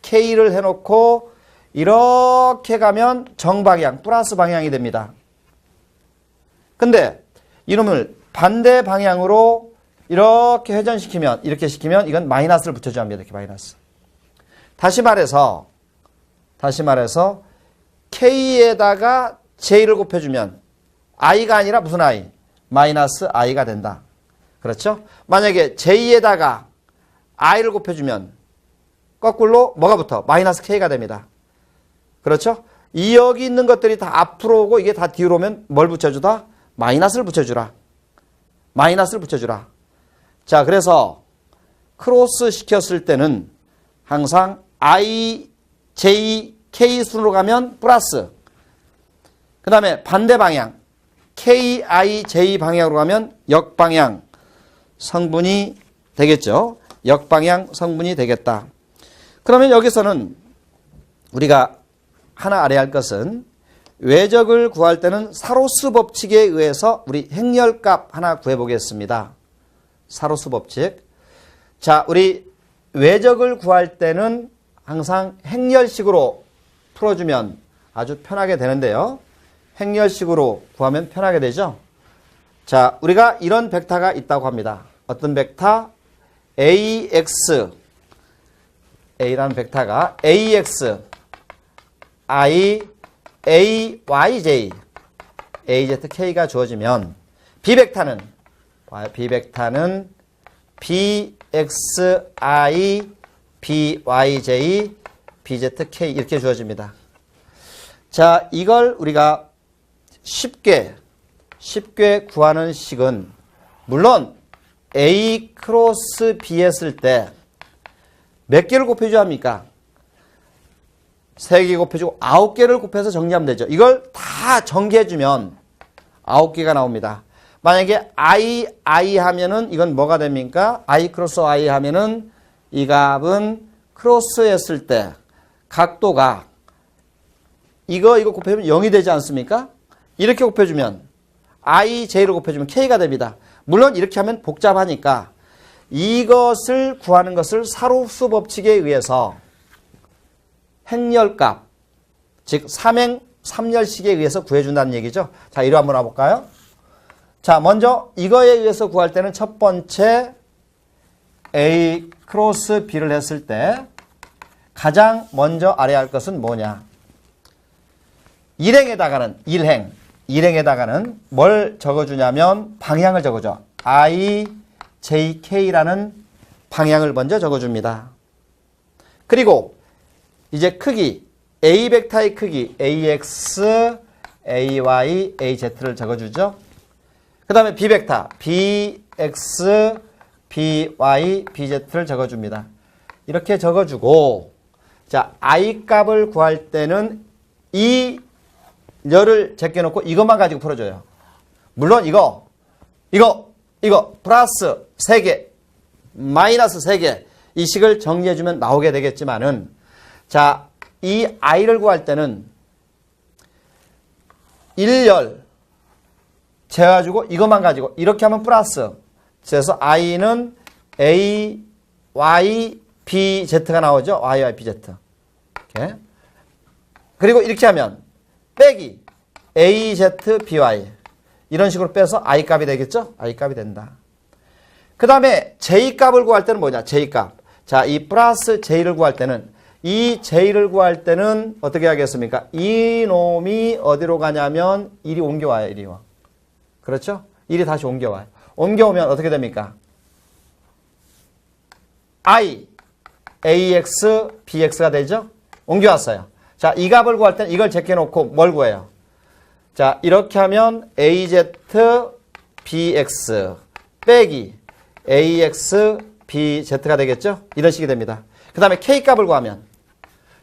K를 해놓고 이렇게 가면 정방향, 플러스 방향이 됩니다. 근데 이놈을 반대 방향으로 이렇게 회전시키면, 이렇게 시키면 이건 마이너스를 붙여줘야 합니다. 이렇게 마이너스. 다시 말해서 K에다가 J를 곱해주면 I가 아니라 무슨 I? 마이너스 I가 된다. 그렇죠? 만약에 J에다가 I를 곱해주면 거꾸로 뭐가 붙어? 마이너스 K가 됩니다. 그렇죠? 이 여기 있는 것들이 다 앞으로 오고 이게 다 뒤로 오면 뭘 붙여주다? 마이너스를 붙여주라. 자, 그래서 크로스 시켰을 때는 항상 I, J, K순으로 가면 플러스. 그 다음에 반대 방향. KIJ 방향으로 가면 역방향 성분이 되겠죠. 역방향 성분이 되겠다. 그러면 여기서는 우리가 하나 알아야 할 것은 외적을 구할 때는 사로스 법칙에 의해서 우리 행렬값 하나 구해보겠습니다. 사로스 법칙. 자, 우리 외적을 구할 때는 항상 행렬식으로 풀어주면 아주 편하게 되는데요. 행렬식으로 구하면 편하게 되죠. 자, 우리가 이런 벡터가 있다고 합니다. 어떤 벡터? AX, A라는 벡터가 AX, I, AYJ, AZK가 주어지면 B벡터는 BXI, BYJ, BZK 이렇게 주어집니다. 자, 이걸 우리가 쉽게 구하는 식은 물론 A 크로스 B 했을 때 몇 개를 곱해줘야 합니까? 3개 곱해주고 9개를 곱해서 정리하면 되죠. 이걸 다 정리해주면 9개가 나옵니다. 만약에 I 하면은 이건 뭐가 됩니까? I 크로스 I 하면은 이 값은 크로스 했을 때 각도가 이거 곱해주면 0이 되지 않습니까? 이렇게 곱해주면 IJ를 곱해주면 K가 됩니다. 물론 이렇게 하면 복잡하니까 이것을 구하는 것을 사로스 법칙에 의해서 행렬값, 즉 삼열식에 의해서 구해준다는 얘기죠. 자, 이로 한번 와볼까요? 자, 먼저 이거에 의해서 구할 때는 첫 번째 A 크로스 B를 했을 때 가장 먼저 알아야 할 것은 뭐냐? 일행에다가는 뭘 적어주냐면 방향을 적어줘. I, J, K라는 방향을 먼저 적어줍니다. 그리고 이제 크기, A 벡터의 크기, AX, AY, AZ를 적어주죠. 그 다음에 B 벡터, BX, BY, BZ를 적어줍니다. 이렇게 적어주고, 자, I 값을 구할 때는 이 열을 제껴놓고 이것만 가지고 풀어줘요. 물론 이거 플러스 3개, 마이너스 3개 이 식을 정리해주면 나오게 되겠지만은 자, 이 I를 구할 때는 1열 재가지고 이것만 가지고 이렇게 하면 플러스. 그래서 I는 A, Y, B, Z가 나오죠. Y, Y, B, Z. 이렇게. 그리고 이렇게 하면 빼기 A, Z, B, Y 이런 식으로 빼서 I 값이 되겠죠? I 값이 된다. 그 다음에 J 값을 구할 때는 뭐냐? J 값. 자, 이 플러스 J를 구할 때는 이 J를 구할 때는 어떻게 하겠습니까? 이 놈이 어디로 가냐면 1이 옮겨와요. 1이 와. 그렇죠? 1이 다시 옮겨와요. 옮겨오면 어떻게 됩니까? I, AX, BX가 되죠? 옮겨왔어요. 자, 이 값을 구할 때는 이걸 제껴놓고 뭘 구해요? 자, 이렇게 하면 AZ, BX 빼기 AX, BZ가 되겠죠? 이런 식이 됩니다. 그 다음에 K 값을 구하면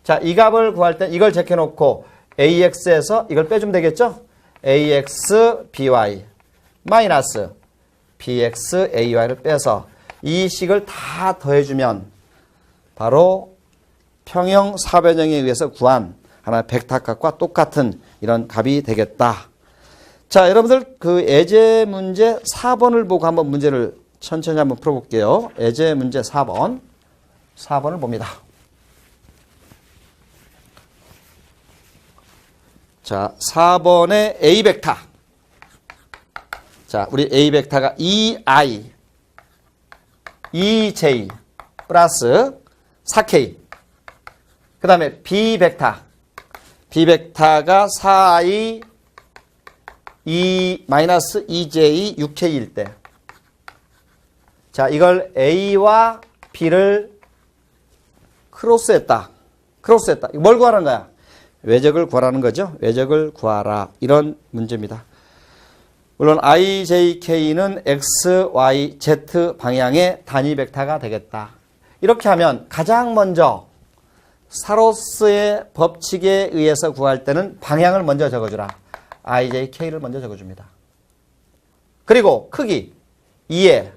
자, 이 값을 구할 때 이걸 제껴놓고 AX에서 이걸 빼주면 되겠죠? AX, BY 마이너스 BX, AY를 빼서 이 식을 다 더해주면 바로 평형 사변형에 의해서 구한 하나의 벡터값과 똑같은 이런 값이 되겠다. 자, 여러분들 그 예제 문제 4번을 보고 한번 문제를 천천히 한번 풀어볼게요. 예제 문제 4번을 봅니다. 자, 4번의 A 벡터. 자, 우리 A 벡터가 EI, EJ 플러스 4K. 그 다음에 B 벡터. B 벡터가 4I, E 마이너스 EJ 6K일 때. 자, 이걸 A와 B를 크로스했다. 뭘 구하는 거야? 외적을 구하라는 거죠. 외적을 구하라. 이런 문제입니다. 물론 I, J, K는 X, Y, Z 방향의 단위 벡터가 되겠다. 이렇게 하면 가장 먼저 사로스의 법칙에 의해서 구할 때는 방향을 먼저 적어주라. ijk를 먼저 적어줍니다. 그리고 크기 2에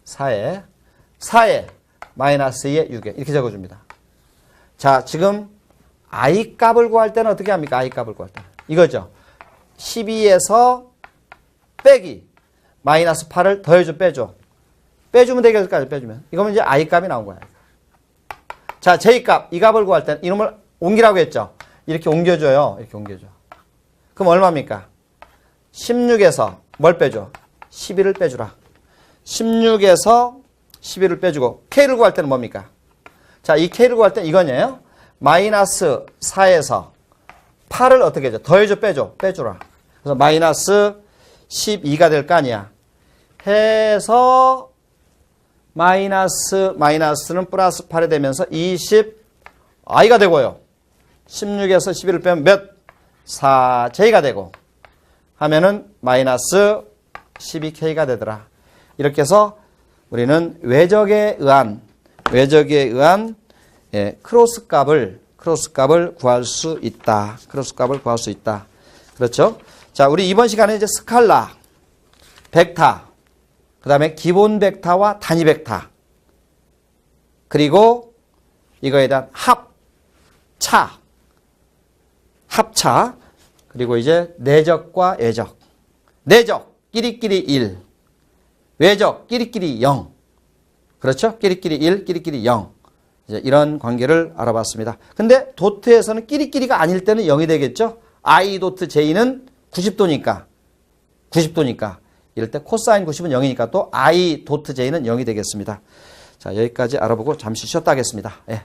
4에 마이너스 2에 6에 이렇게 적어줍니다. 자, 지금 i 값을 구할 때는 어떻게 합니까? i 값을 구할 때는 이거죠. 12에서 빼기 마이너스 8을 더해줘 빼줘. 빼주면 되겠을까요? 빼주면. 이거면 이제 i 값이 나온 거야. 자, j 값, 이 값을 구할 때는 이놈을 옮기라고 했죠. 이렇게 옮겨줘요. 이렇게 옮겨줘. 그럼 얼마입니까? 16에서 뭘 빼줘? 11을 빼주라. 16에서 11을 빼주고 k를 구할 때는 뭡니까? 자, 이 k를 구할 때는 이거네요. 마이너스 4에서 8을 어떻게 해줘? 더해줘 빼줘. 빼주라. 그래서 마이너스 12가 될 거 아니야. 해서 마이너스는 플러스 8이 되면서 20i가 되고요. 16에서 11을 빼면 몇? 4j가 되고 하면은 마이너스 12k가 되더라. 이렇게 해서 우리는 외적에 의한 크로스 값을 구할 수 있다. 크로스 값을 구할 수 있다. 그렇죠? 자, 우리 이번 시간에 이제 스칼라, 벡터, 그 다음에 기본 벡터와 단위 벡터, 그리고 이거에 대한 합차, 그리고 이제 내적과 외적. 내적, 끼리끼리 1. 외적, 끼리끼리 0. 그렇죠? 끼리끼리 1, 끼리끼리 0. 이제 이런 관계를 알아봤습니다. 근데 도트에서는 끼리끼리가 아닐 때는 0이 되겠죠? I 도트 J는 90도니까. 이럴 때 코사인 90은 0이니까 또 I 도트 J는 0이 되겠습니다. 자, 여기까지 알아보고 잠시 쉬었다 하겠습니다. 예.